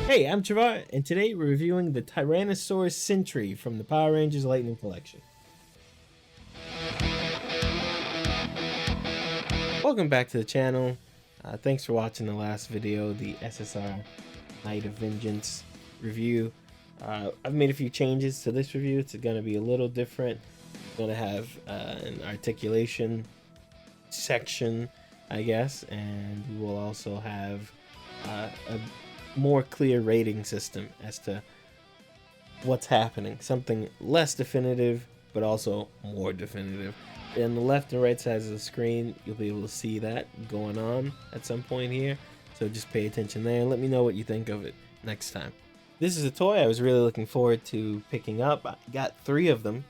Hey, I'm Travar, and today we're reviewing the Tyrannosaurus Sentry from the Power Rangers Lightning Collection. Welcome back to the channel. Thanks for watching the last video, the SSR Night of Vengeance review. I've made a few changes to this review. It's going to be a little different. It's going to have an articulation section, I guess, and we will also have a more clear rating system as to what's happening. Something less definitive, but also more definitive. In the left and right sides of the screen, you'll be able to see that going on at some point here. So just pay attention there and let me know what you think of it next time. This is a toy I was really looking forward to picking up. I got 3 of them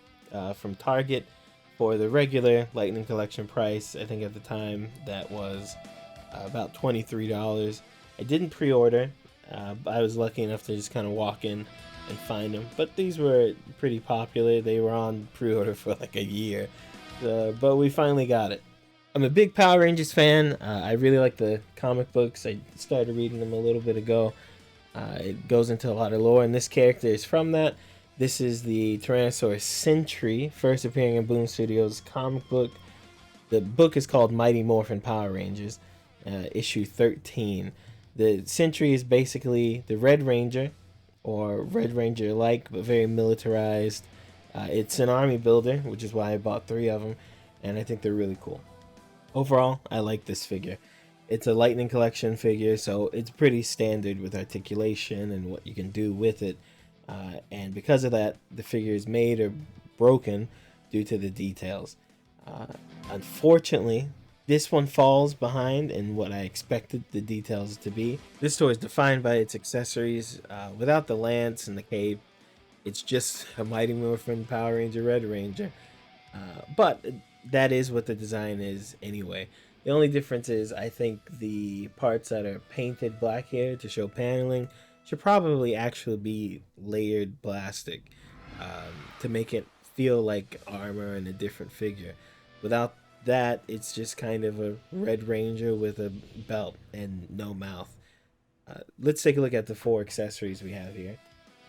from Target for the regular Lightning Collection price. I think at the time that was about $23. I didn't pre-order. I was lucky enough to just kind of walk in and find them, but these were pretty popular. They were on pre-order for like a year, but we finally got it. I'm a big Power Rangers fan. I really like the comic books. I started reading them a little bit ago. It goes into a lot of lore, and this character is from that. This is the Tyrannosaurus Sentry, first appearing in Boom Studios comic book. The book is called Mighty Morphin Power Rangers, issue 13. The Sentry is basically the Red Ranger, or Red Ranger-like, but very militarized. It's an army builder, which is why I bought 3 of them, and I think they're really cool. Overall, I like this figure. It's a Lightning Collection figure, so it's pretty standard with articulation and what you can do with it. And because of that, the figure is made or broken due to the details. Unfortunately, this one falls behind in what I expected the details to be. This toy is defined by its accessories. Without the lance and the cape, it's just a Mighty Morphin Power Ranger Red Ranger. But that is what the design is anyway. The only difference is I think the parts that are painted black here to show paneling should probably actually be layered plastic to make it feel like armor and a different figure. Without that, it's just kind of a Red Ranger with a belt and no mouth. Let's take a look at the 4 accessories we have here.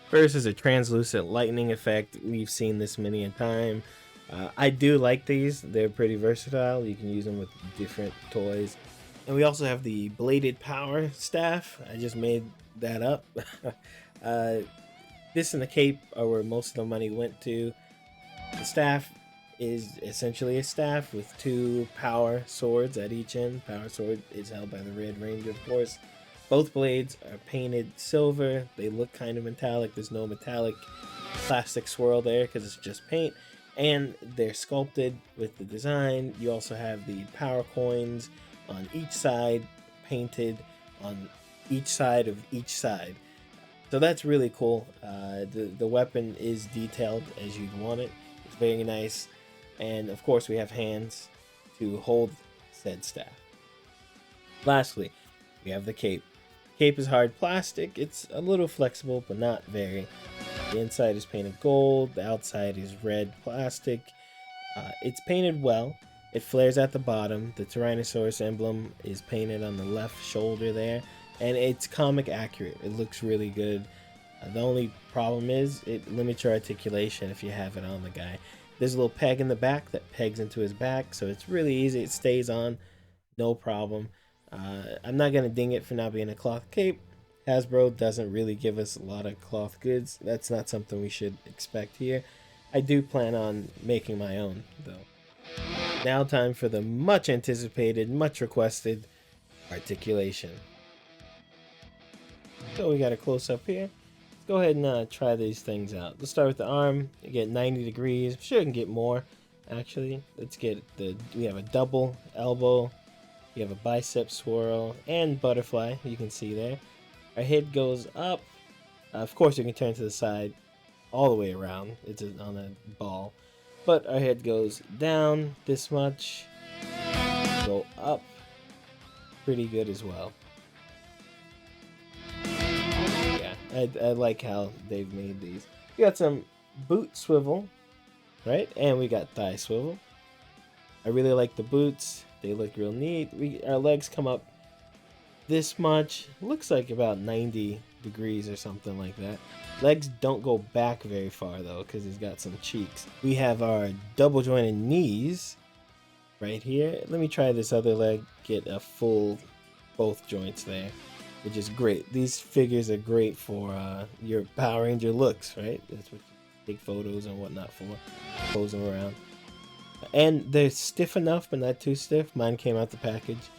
First is a translucent lightning effect. We've seen this many a time. I do like these. They're pretty versatile. You can use them with different toys. And we also have the bladed power staff. I just made that up. This and the cape are where most of the money went to. The staff is essentially a staff with 2 power swords at each end. Power sword is held by the Red Ranger, of course. Both blades are painted silver. They look kind of metallic. There's no metallic plastic swirl there because it's just paint. And they're sculpted with the design. You also have the power coins on each side, painted on each side of each side. So that's really cool. The weapon is detailed as you'd want it. It's very nice. And of course we have hands to hold said staff. Lastly, we have the cape. Cape is hard plastic. It's a little flexible, but not very. The inside is painted gold. The outside is red plastic. It's painted well. It flares at the bottom. The Tyrannosaurus emblem is painted on the left shoulder there. And it's comic accurate. It looks really good. The only problem is it limits your articulation if you have it on the guy. There's a little peg in the back that pegs into his back, so it's really easy. It stays on, no problem. I'm not going to ding it for not being a cloth cape. Hasbro doesn't really give us a lot of cloth goods. That's not something we should expect here. I do plan on making my own, though. Now time for the much anticipated, much requested articulation. So we got a close-up here. Go ahead and try these things out. Let's start with the arm. You get 90 degrees. Shouldn't get more, actually. Let's get we have a double elbow. You have a bicep swirl and butterfly. You can see there. Our head goes up. Of course, you can turn to the side all the way around. It's on a ball. But our head goes down this much. Go up. Pretty good as well. I like how they've made these. We got some boot swivel, right? And we got thigh swivel. I really like the boots. They look real neat. Our legs come up this much. Looks like about 90 degrees or something like that. Legs don't go back very far though, because he's got some cheeks. We have our double jointed knees right here. Let me try this other leg, get a full both joints there, which is great. These figures are great for your Power Ranger looks, right? That's what you take photos and whatnot for, pose them around. And they're stiff enough, but not too stiff. Mine came out the package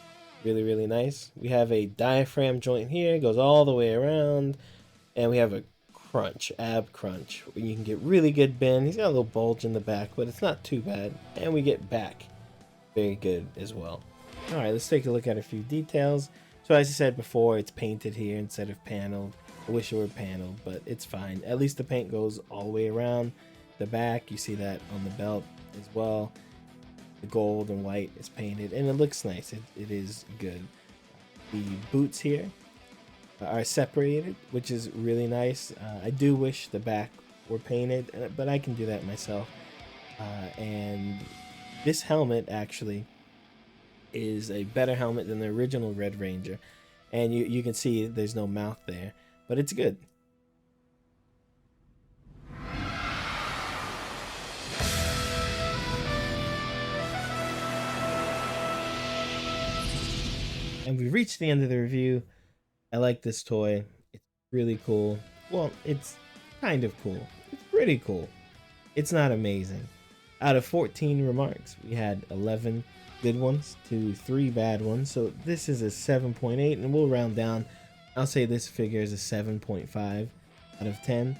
really, really nice. We have a diaphragm joint here, goes all the way around, and we have a crunch, ab crunch, where you can get really good bend. He's got a little bulge in the back, but it's not too bad. And we get back very good as well. All right, let's take a look at a few details. So as I said before, it's painted here instead of paneled. I wish it were paneled, but it's fine. At least the paint goes all the way around the back. You see that on the belt as well. The gold and white is painted, and it looks nice. It is good. The boots here are separated, which is really nice. I do wish the back were painted, but I can do that myself. And this helmet actually is a better helmet than the original Red Ranger, and you can see there's no mouth there, but it's good. And we reached the end of the review. I like this toy. It's really cool. Well, it's kind of cool. It's pretty cool. It's not amazing. Out of 14 remarks, we had 11 good ones to 3 bad ones. So this is a 7.8, and we'll round down. I'll say this figure is a 7.5 out of 10.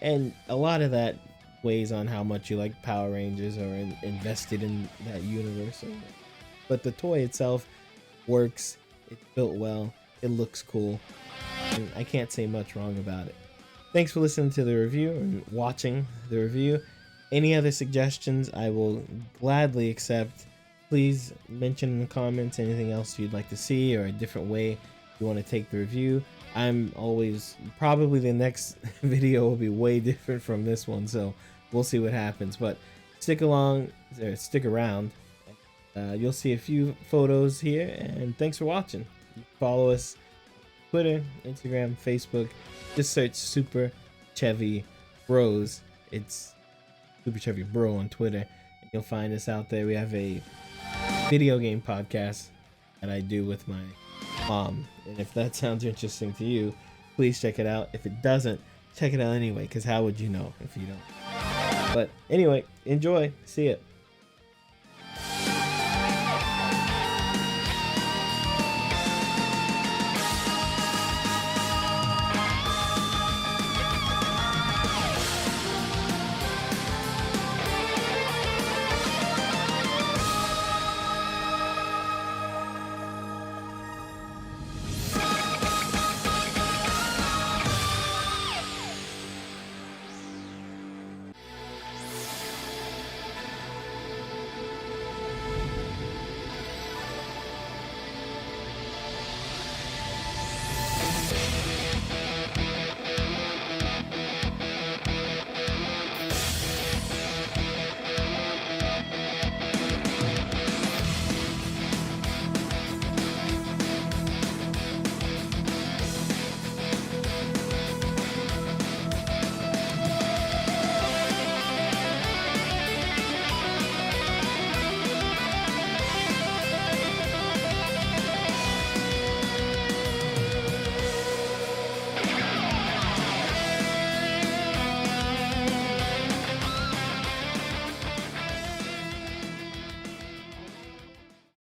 And a lot of that weighs on how much you like Power Rangers or invested in that universe. But the toy itself works. It's built well. It looks cool. And I can't say much wrong about it. Thanks for listening to the review and watching the review. Any other suggestions, I will gladly accept. Please mention in the comments anything else you'd like to see or a different way you want to take the review. I'm always, probably the next video will be way different from this one, so we'll see what happens. But stick along, or stick around. You'll see a few photos here, and thanks for watching. Follow us on Twitter, Instagram, Facebook. Just search Super Chevy Bros. It's Super Chevy Bro on Twitter. You'll find us out there. We have a video game podcast that I do with my mom, and if that sounds interesting to you, please check it out. If it doesn't, check it out anyway, because how would you know if you don't? But anyway, enjoy. See ya.